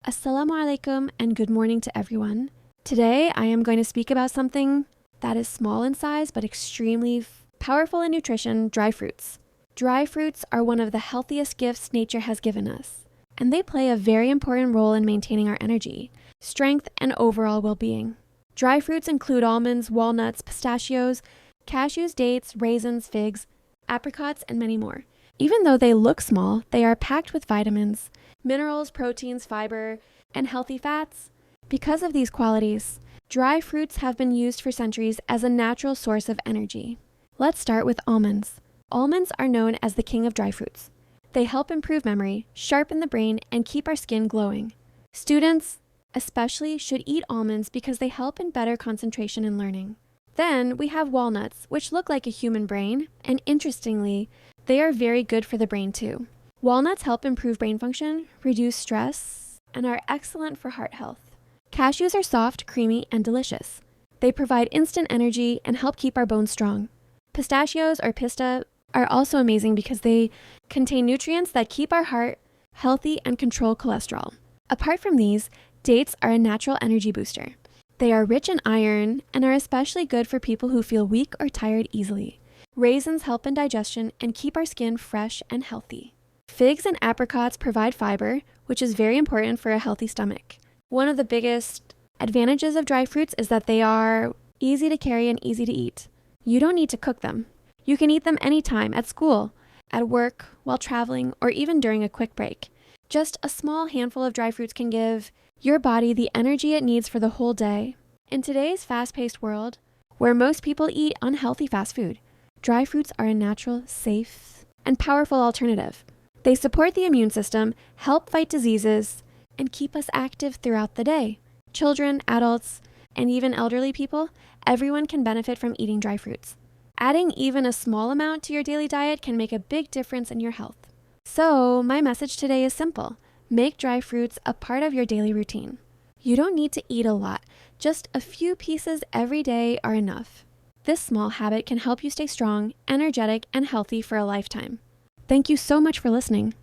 Assalamu alaikum and good morning to everyone. Today I am going to speak about something that is small in size but extremely powerful in nutrition: dry fruits. Dry fruits are one of the healthiest gifts nature has given us, and they play a very important role in maintaining our energy, strength, and overall well-being. Dry fruits include almonds, walnuts, pistachios, cashews, dates, raisins, figs, apricots, and many more. Even though they look small, they are packed with vitamins, minerals, proteins, fiber, and healthy fats. Because of these qualities, dry fruits have been used for centuries as a natural source of energy. Let's start with almonds. Almonds are known as the king of dry fruits. They help improve memory, sharpen the brain, and keep our skin glowing. Students, especially, should eat almonds because they help in better concentration and learning. Then we have walnuts, which look like a human brain, and interestingly, they are very good for the brain too. Walnuts help improve brain function, reduce stress, and are excellent for heart health. Cashews are soft, creamy, and delicious. They provide instant energy and help keep our bones strong. Pistachios, or pista, are also amazing because they contain nutrients that keep our heart healthy and control cholesterol. Apart from these, dates are a natural energy booster. They are rich in iron and are especially good for people who feel weak or tired easily. Raisins help in digestion and keep our skin fresh and healthy. Figs and apricots provide fiber, which is very important for a healthy stomach. One of the biggest advantages of dry fruits is that they are easy to carry and easy to eat. You don't need to cook them. You can eat them anytime, at school, at work, while traveling, or even during a quick break. Just a small handful of dry fruits can give your body the energy it needs for the whole day. In today's fast-paced world, where most people eat unhealthy fast food, dry fruits are a natural, safe, and powerful alternative. They support the immune system, help fight diseases, and keep us active throughout the day. Children, adults, and even elderly people, everyone can benefit from eating dry fruits. Adding even a small amount to your daily diet can make a big difference in your health. So, my message today is simple. Make dry fruits a part of your daily routine. You don't need to eat a lot. Just a few pieces every day are enough. This small habit can help you stay strong, energetic, and healthy for a lifetime. Thank you so much for listening.